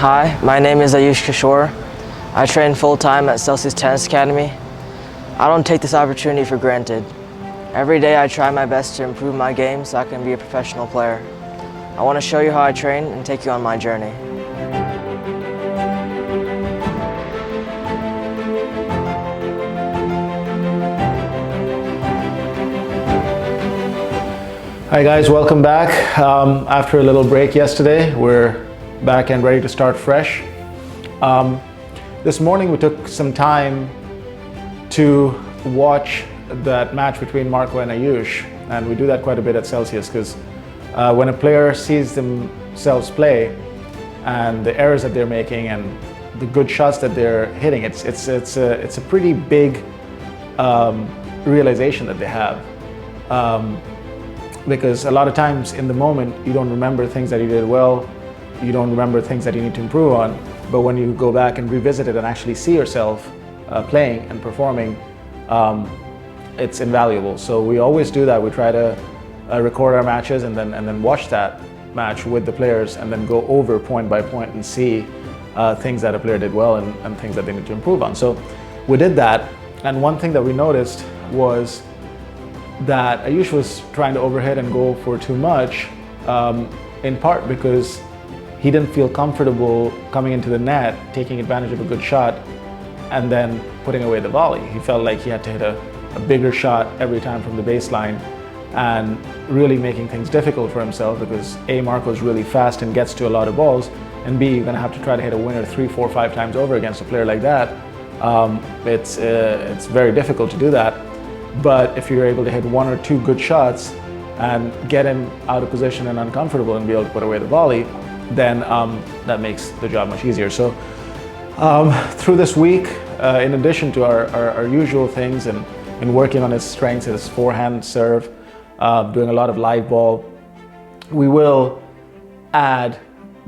Hi, my name is Ayush Kishore. I train full-time at Celsius Tennis Academy. I don't take this opportunity for granted. Every day I try my best to improve my game so I can be a professional player. I want to show you how I train and take you on my journey. Hi guys, welcome back. After a little break yesterday, we're back and ready to start fresh. This morning we took some time to watch that match between Marco and Ayush, and we do that quite a bit at Celsius because when a player sees themselves play and the errors that they're making and the good shots that they're hitting, it's a pretty big realization that they have. Because a lot of times in the moment you don't remember things that you did well, you don't remember things that you need to improve on, but when you go back and revisit it and actually see yourself playing and performing, it's invaluable. So we always do that. We try to record our matches and then watch that match with the players and then go over point by point and see things that a player did well and things that they need to improve on. So we did that, and one thing that we noticed was that Ayush was trying to overhit and go for too much, in part because he didn't feel comfortable coming into the net, taking advantage of a good shot, and then putting away the volley. He felt like he had to hit a bigger shot every time from the baseline and really making things difficult for himself because A, Marco's really fast and gets to a lot of balls, and B, you're gonna have to try to hit a winner 3, 4, 5 times over against a player like that. It's very difficult to do that. But if you're able to hit 1 or 2 good shots and get him out of position and uncomfortable and be able to put away the volley, then that makes the job much easier. So through this week, in addition to our usual things and working on his strengths, his forehand serve, doing a lot of live ball, we will add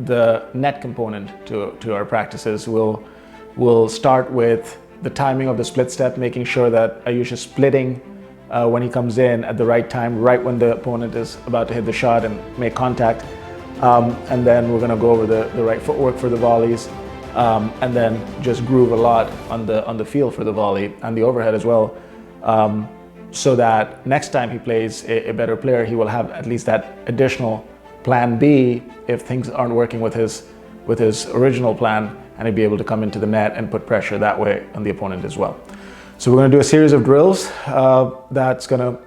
the net component to our practices. We'll start with the timing of the split step, making sure that Ayush is splitting when he comes in at the right time, right when the opponent is about to hit the shot and make contact. And then we're going to go over the right footwork for the volleys, and then just groove a lot on the feel for the volley and the overhead as well, so that next time he plays a better player, he will have at least that additional plan B if things aren't working with his original plan, and he'd be able to come into the net and put pressure that way on the opponent as well. So we're going to do a series of drills that's going to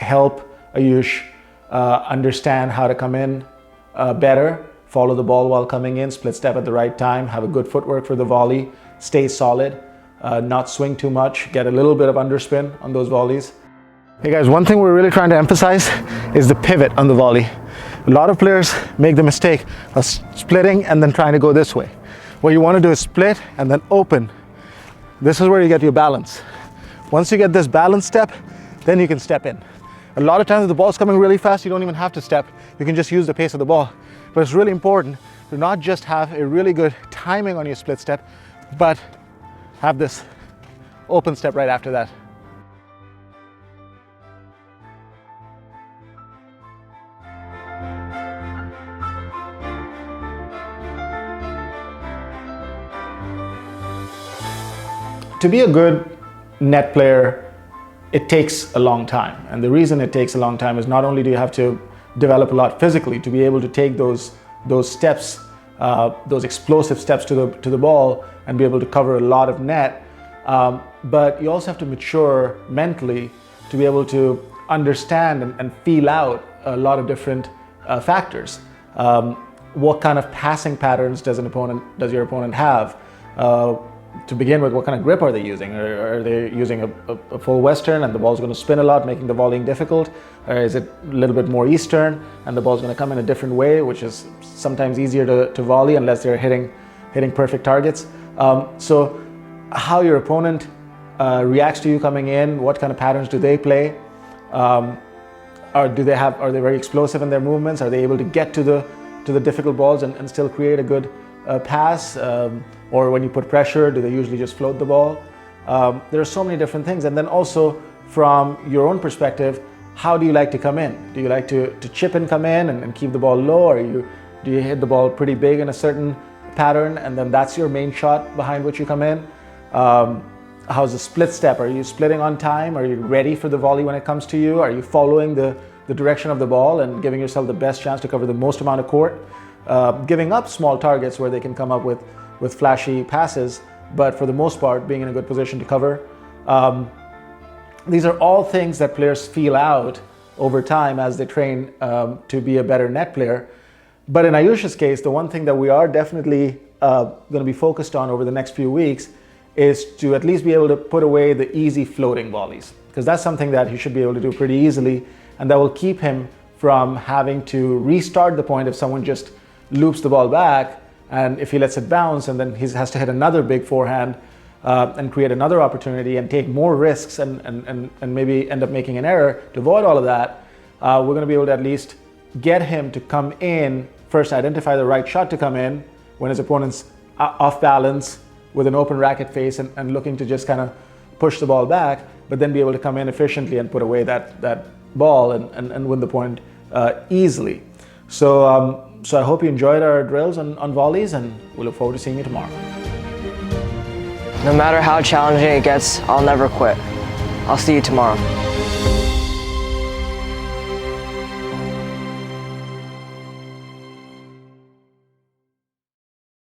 help Ayush understand how to come in better, follow the ball while coming in, split step at the right time, have a good footwork for the volley, stay solid, not swing too much, get a little bit of underspin on those volleys. Hey guys, one thing we're really trying to emphasize is the pivot on the volley. A lot of players make the mistake of splitting and then trying to go this way. What you want to do is split and then open. This is where you get your balance. Once you get this balance step, then you can step in. A lot of times if the ball's coming really fast, you don't even have to step. You can just use the pace of the ball. But it's really important to not just have a really good timing on your split step, but have this open step right after that. To be a good net player, it takes a long time. And the reason it takes a long time is not only do you have to develop a lot physically to be able to take those steps, those explosive steps to the ball and be able to cover a lot of net, but you also have to mature mentally to be able to understand and feel out a lot of different factors. What kind of passing patterns does your opponent have? To begin with, what kind of grip are they using? Are they using a full Western and the ball's going to spin a lot, making the volleying difficult? Or is it a little bit more Eastern and the ball's going to come in a different way, which is sometimes easier to volley unless they're hitting perfect targets? So how your opponent reacts to you coming in, what kind of patterns do they play? Are they very explosive in their movements? Are they able to get to the difficult balls and still create a good pass? Or when you put pressure, do they usually just float the ball? There are so many different things. And then also from your own perspective, how do you like to come in? Do you like to chip and come in and keep the ball low, or do you hit the ball pretty big in a certain pattern, and then that's your main shot behind which you come in? How's the split step? Are you splitting on time? Are you ready for the volley when it comes to you? Are you following the direction of the ball and giving yourself the best chance to cover the most amount of court? Giving up small targets where they can come up with flashy passes, but for the most part, being in a good position to cover. These are all things that players feel out over time as they train to be a better net player. But in Ayush's case, the one thing that we are definitely going to be focused on over the next few weeks is to at least be able to put away the easy floating volleys, because that's something that he should be able to do pretty easily, and that will keep him from having to restart the point if someone just loops the ball back, and if he lets it bounce and then he has to hit another big forehand and create another opportunity and take more risks and maybe end up making an error. To avoid all of that, we're going to be able to at least get him to come in, first identify the right shot to come in when his opponent's off balance with an open racket face and looking to just kind of push the ball back, but then be able to come in efficiently and put away that ball and win the point easily. So I hope you enjoyed our drills on volleys, and we look forward to seeing you tomorrow. No matter how challenging it gets, I'll never quit. I'll see you tomorrow.